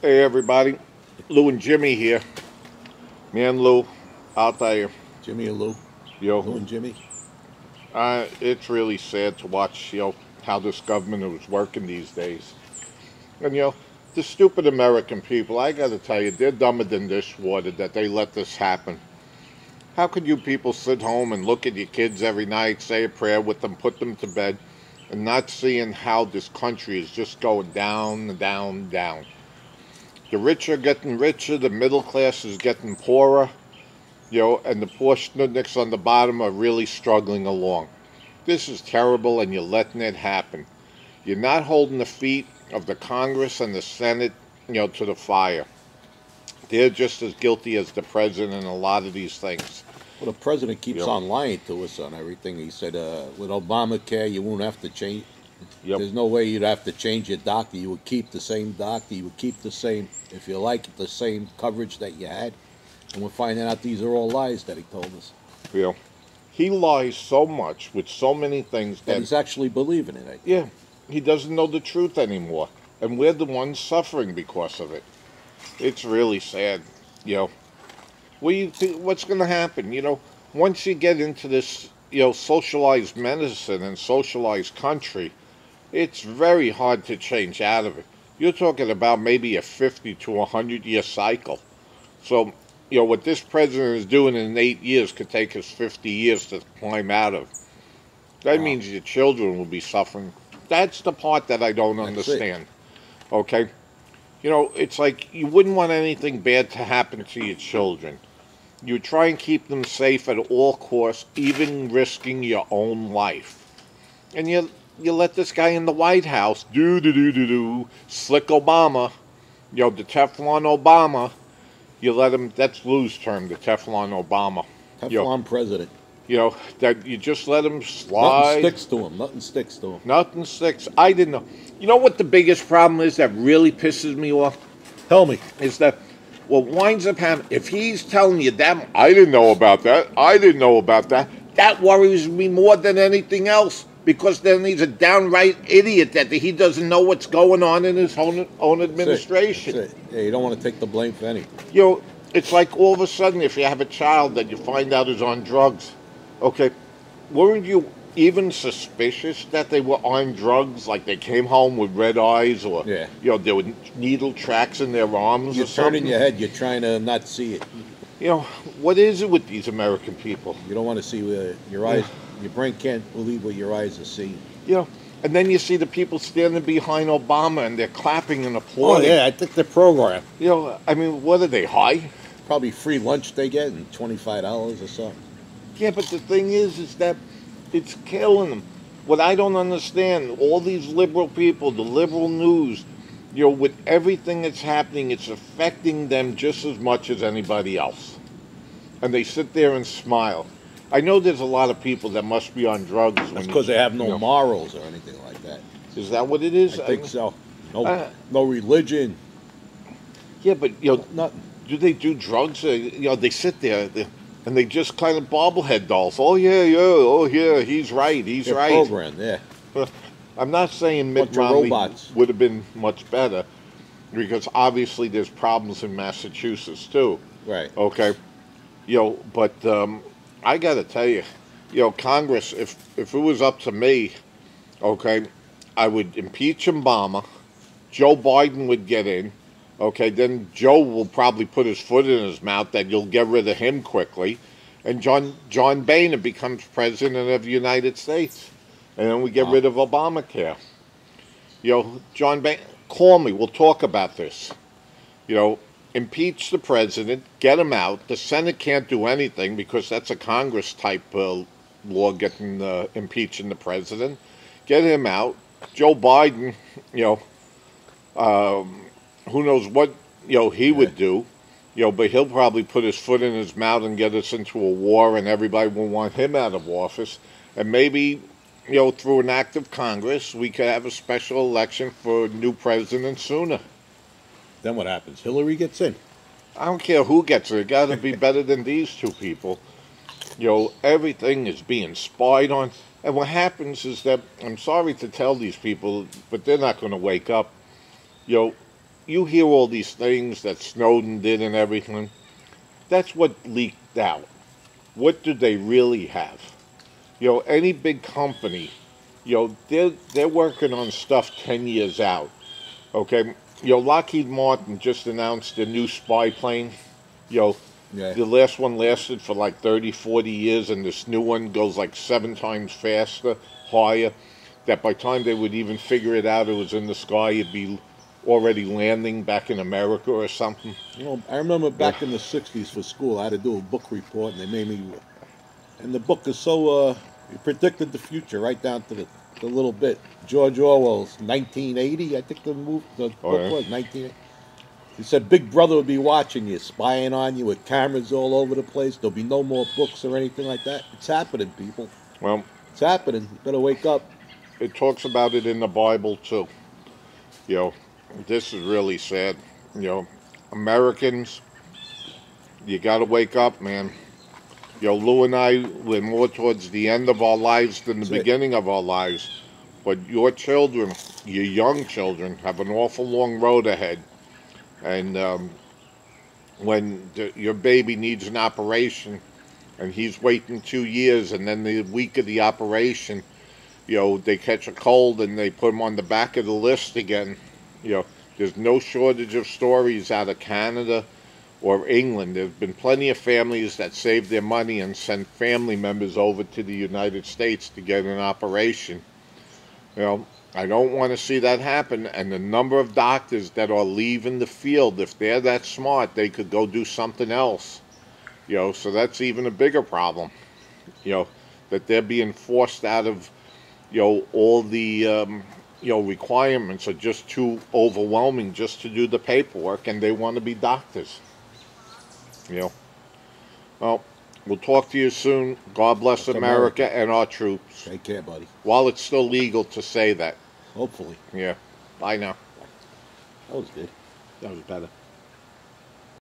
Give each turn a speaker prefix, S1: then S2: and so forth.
S1: Hey everybody, Lou and Jimmy here. Man, Lou, I'll tell you,
S2: Jimmy or Lou? Lou
S1: yo,
S2: and Jimmy?
S1: it's really sad to watch, how this government is working these days. And the stupid American people, I got to tell you, they're dumber than dishwater that they let this happen. How could you people sit home and look at your kids every night, say a prayer with them, put them to bed, and not seeing how this country is just going down, down, down? The rich are getting richer, the middle class is getting poorer, and the poor schnudniks on the bottom are really struggling along. This is terrible, and you're letting it happen. You're not holding the feet of the Congress and the Senate, to the fire. They're just as guilty as the president in a lot of these things.
S2: Well, the president keeps
S1: Yep.
S2: on lying to us on everything. He said, with Obamacare, you won't have to change.
S1: Yep.
S2: There's no way you'd have to change your doctor. You would keep the same doctor. You would keep the same, if you like it, the same coverage that you had. And we're finding out these are all lies that he told us.
S1: You know, he lies so much with so many things
S2: That
S1: that,
S2: he's actually believing it, I think.
S1: yeah, he doesn't know the truth anymore. And we're the ones suffering because of it. It's really sad. You know, what do you think, what's going to happen? Once you get into this, socialized medicine and socialized country, it's very hard to change out of it. You're talking about maybe a 50 to 100-year cycle. So, what this president is doing in 8 years could take us 50 years to climb out of. That
S2: Wow.
S1: means your children will be suffering. That's the part that I don't
S2: That's it.
S1: understand. Okay? It's like you wouldn't want anything bad to happen to your children. You try and keep them safe at all costs, even risking your own life. And you let this guy in the White House do slick Obama, the Teflon Obama. You let him. That's Lou's term, the Teflon Obama. You know,
S2: Teflon president.
S1: that you just let him
S2: Nothing
S1: slide.
S2: sticks to him. Nothing sticks to him.
S1: Nothing sticks. I didn't know. You know what the biggest problem is that really pisses me off
S2: Tell me.
S1: is that what winds up happening if he's telling you that I didn't know about that. I didn't know about that. That worries me more than anything else because then he's a downright idiot that he doesn't know what's going on in his own administration.
S2: That's it. Yeah, you don't want to take the blame for anything.
S1: It's like all of a sudden if you have a child that you find out is on drugs, okay, weren't you even suspicious that they were on drugs? Like they came home with red eyes, or
S2: Yeah.
S1: there were needle tracks in their arms,
S2: You're
S1: or something.
S2: turning your head. You're trying to not see it.
S1: You know what is it with these American people?
S2: You don't want to see your eyes. Your brain can't believe what your eyes are seeing.
S1: You know, and then you see the people standing behind Obama and they're clapping and applauding.
S2: I think the program.
S1: I mean, what are they high?
S2: Probably free lunch they get and $25 or something.
S1: Yeah, but the thing is that it's killing them. What I don't understand, all these liberal people, the liberal news, with everything that's happening, it's affecting them just as much as anybody else. And they sit there and smile. I know there's a lot of people that must be on drugs.
S2: That's because they have no morals or anything like that.
S1: Is that what it is?
S2: I think so. No,
S1: Uh,
S2: no religion.
S1: Yeah, but
S2: Nothing.
S1: do they do drugs? They sit there and they just kind of bobblehead dolls. Oh yeah, yeah, oh yeah, he's right, he's
S2: They're
S1: right.
S2: programmed. Yeah.
S1: I'm not saying Mitt
S2: Bunch of
S1: Romney
S2: robots.
S1: would have been much better, because obviously there's problems in Massachusetts too.
S2: Right.
S1: Okay, but I got to tell you, Congress, if it was up to me, okay, I would impeach Obama. Joe Biden would get in. Okay, then Joe will probably put his foot in his mouth that you'll get rid of him quickly, and John Boehner becomes president of the United States, and then we get rid of Obamacare. John Boehner, call me. We'll talk about this. Impeach the president, get him out. The Senate can't do anything because that's a Congress type law getting impeaching the president. Get him out. Joe Biden, who knows what he would do, but he'll probably put his foot in his mouth and get us into a war, and everybody will want him out of office. And maybe through an act of Congress, we could have a special election for a new president sooner.
S2: Then what happens? Hillary gets in.
S1: I don't care who gets it. It got to be better than these two people. Everything is being spied on. And what happens is that, I'm sorry to tell these people, but they're not going to wake up. you hear all these things that Snowden did and everything. That's what leaked out. What do they really have? Any big company, they're working on stuff 10 years out. Okay, Lockheed Martin just announced a new spy plane. You know,
S2: Yeah.
S1: the last one lasted for like 30, 40 years, and this new one goes like 7 times faster, higher. That by the time they would even figure it out, it was in the sky, it'd be already landing back in America or something.
S2: I remember
S1: Yeah.
S2: back in the '60s for school, I had to do a book report, and they made me. And the book is so it predicted the future right down to the little bit. George Orwell's 1980, I think the
S1: Oh,
S2: book
S1: yeah.
S2: was 1980. He said Big Brother would be watching you, spying on you with cameras all over the place. There'll be no more books or anything like that. It's happening, people.
S1: Well,
S2: It's happening. You better wake up.
S1: it talks about it in the Bible too. You know, this is really sad. Americans, you got to wake up, man. Lou and I, we're more towards the end of our lives than the
S2: That's it.
S1: beginning of our lives. But your children, your young children, have an awful long road ahead. And when your baby needs an operation and he's waiting 2 years, and then the week of the operation, they catch a cold and they put him on the back of the list again. There's no shortage of stories out of Canada or England. There's been plenty of families that saved their money and sent family members over to the United States to get an operation. I don't want to see that happen. And the number of doctors that are leaving the field, if they're that smart, they could go do something else. So that's even a bigger problem. That they're being forced out of, all the, requirements are just too overwhelming just to do the paperwork, and they want to be doctors. Well, we'll talk to you soon. God bless
S2: That's
S1: America
S2: America.
S1: and our troops.
S2: Take care, buddy.
S1: While it's still legal to say that.
S2: Hopefully.
S1: Yeah. Bye now.
S2: That was good.
S1: That was better.